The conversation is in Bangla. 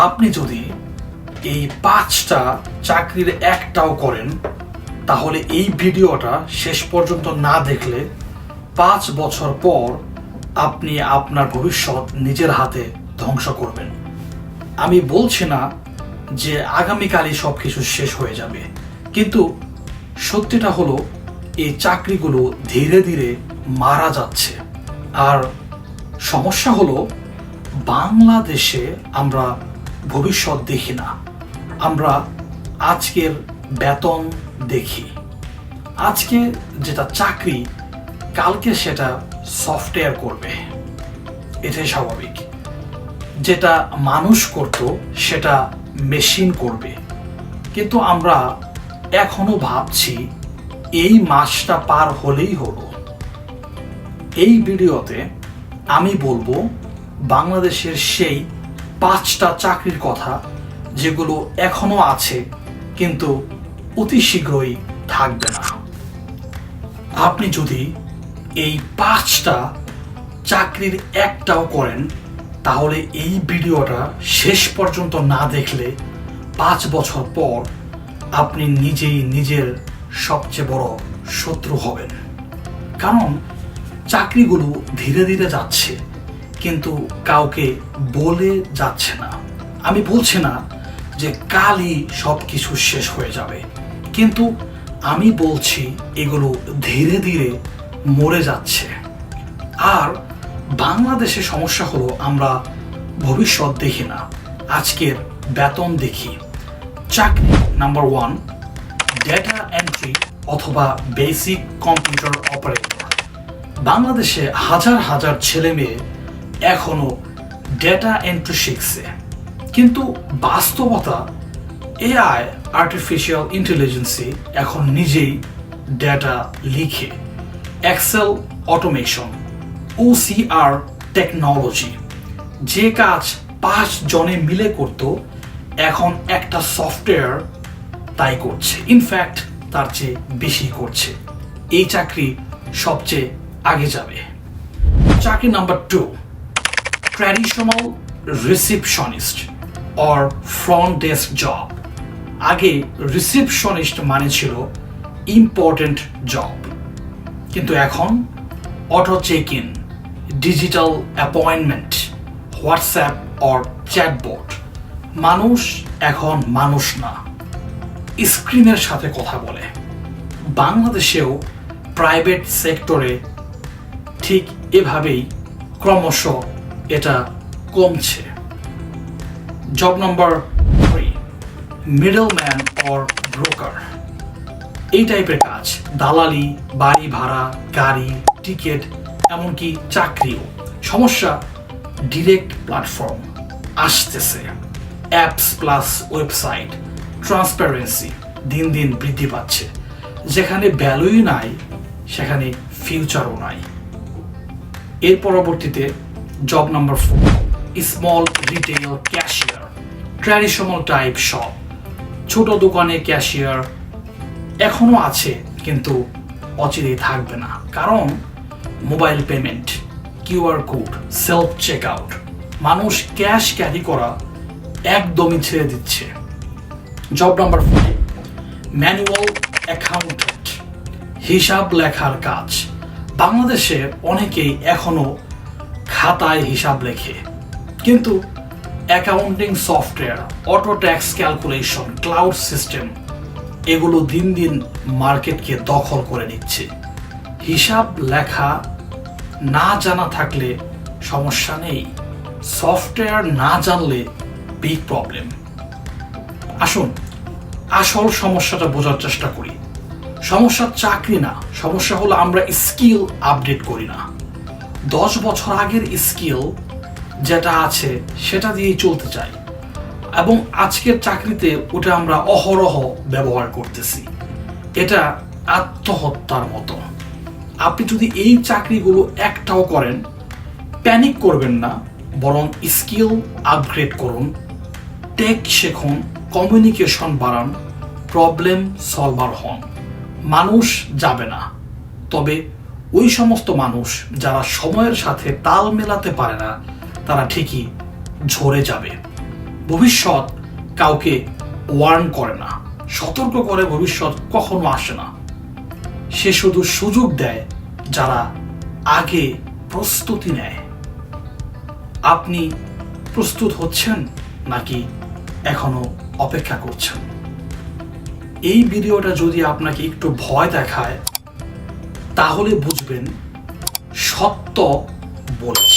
আপনি যদি এই 5টা চাকরির একটাও করেন তাহলে এই ভিডিওটা শেষ পর্যন্ত না দেখলে 5 বছর পর আপনি আপনার ভবিষ্যৎ নিজের হাতে ধ্বংস করবেন। আমি বলছি না যে আগামীকালই সব কিছু শেষ হয়ে যাবে, কিন্তু সত্যিটা হলো এই চাকরিগুলো ধীরে ধীরে মারা যাচ্ছে। আর সমস্যা হলো বাংলাদেশে আমরা ভবিষ্যৎ দেখি না, আমরা আজকের বেতন দেখি। আজকে যেটা চাকরি কালকে সেটা সফটওয়্যার করবে, এটাই স্বাভাবিক। যেটা মানুষ করত সেটা মেশিন করবে। কিন্তু আমরা এখনো ভাবছি এই মাসটা পার হলেই হলো। এই ভিডিওতে আমি বলবো বাংলাদেশের সেই 5টা চাকরির কথা যেগুলো এখনো আছে কিন্তু অতি শীঘ্রই থাকবে না। আপনি যদি এই 5টা চাকরির একটাও করেন তাহলে এই ভিডিওটা শেষ পর্যন্ত না দেখলে 5 বছর পর আপনি নিজেই নিজের সবচেয়ে বড় শত্রু হবেন। কারণ চাকরিগুলো ধীরে ধীরে যাচ্ছে কিন্তু কাউকে বলে যাচ্ছে না। আমি বলছি না যে কালই সব কিছু শেষ হয়ে যাবে, কিন্তু আমি বলছি এগুলো ধীরে ধীরে মরে যাচ্ছে। আর বাংলাদেশের সমস্যা হলো আমরা ভবিষ্যৎ দেখি না, আজকের বেতন দেখি। চাকরি নাম্বার 1 ডেটা এন্ট্রি অথবা বেসিক কম্পিউটার অপারেটর। বাংলাদেশে হাজার হাজার ছেলে মেয়ে এখনো ডেটা এন্ট্রি শিখছে, কিন্তু বাস্তবতা এআই আর্টিফিশিয়াল ইন্টেলিজেন্সি এখন নিজেই ডেটা লিখে। এক্সেল অটোমেশন, OCR টেকনোলজি, যে কাজ 5 জনে মিলে করত এখন একটা সফটওয়্যার তাই করছে, ইনফ্যাক্ট তার চেয়ে বেশি করছে। এই চাকরি সবচেয়ে আগে যাবে। চাকরি number 2 traditional receptionist or front desk job. আগে রিসিপশনিস্ট মানে ছিল ইম্পর্টেন্ট জব, কিন্তু এখন auto check in, digital appointment, WhatsApp or chatbot. মানুষ এখন মানুষ না, স্ক্রিনের সাথে কথা বলে। বাংলাদেশেও প্রাইভেট সেক্টরে ঠিক এভাবেই ক্রমশ এটা কমছে। Job number 3 middleman or broker. এই টাইপের কাজ, দালালি, বাড়ি ভাড়া, গাড়ি, টিকিট, এমনকি চাকরিও। সমস্যা ডিরেক্ট প্ল্যাটফর্ম আসতেছে, অ্যাপস প্লাস ওয়েবসাইট, ট্রান্সপারেন্সি দিন দিন বৃদ্ধি পাচ্ছে। যেখানে ভ্যালুই নাই সেখানে ফিউচারও নাই। এর পরবর্তীতে job number 4 small retail cashier. Traditional type shop, ছোট দোকানে ক্যাশিয়ার এখনো আছে কিন্তু অচিরেই থাকবে না, কারণ mobile payment, QR code, self check out. মানুষ ক্যাশ ক্যারি করা একদমই ছেড়ে দিচ্ছে। জব নাম্বার 5 ম্যানুয়াল অ্যাকাউন্টেন্ট, হিসাব লেখার কাজ। বাংলাদেশে অনেকেই এখনো খাতায় হিসাব লেখে, কিন্তু accounting software, auto tax calculation, cloud system এগুলো দিন দিন মার্কেটকে দখল করে নিচ্ছে। হিসাব লেখা না জানা থাকলে সমস্যা নেই, সফটওয়্যার না জানলে বিগ প্রবলেম। আসুন আসল সমস্যাটা বোঝার চেষ্টা করি। সমস্যা চাকরি না, সমস্যা হলো আমরা স্কিল আপডেট করি না। 10 বছর আগের স্কিল যেটা আছে সেটা দিয়েই চলতে চাই, এবং আজকের চাকরিতে ওটা আমরা অহরহ ব্যবহার করতেছি। এটা আত্মহত্যার মতো। আপনি যদি এই চাকরিগুলো একটাও করেন প্যানিক করবেন না, বরং স্কিল আপগ্রেড করুন, টেক শিখুন, কমিউনিকেশন বাড়ান, প্রবলেম সলভার হন। মানুষ যাবে না, তবে ওই সমস্ত মানুষ যারা সময়ের সাথে তাল মেলাতে পারে না তারা ঠিকই ঝরে যাবে। ভবিষ্যৎ কাউকে ওয়ার্ন করে না, সতর্ক করে ভবিষ্যৎ কখনো আসে না। সে শুধু সুযোগ দেয় যারা আগে প্রস্তুতি নেয়। আপনি প্রস্তুত হচ্ছেন নাকি এখনো অপেক্ষা করছেন? এই ভিডিওটা যদি আপনাকে একটু ভয় দেখায় তাহলে বুঝবেন সত্য বলেছি।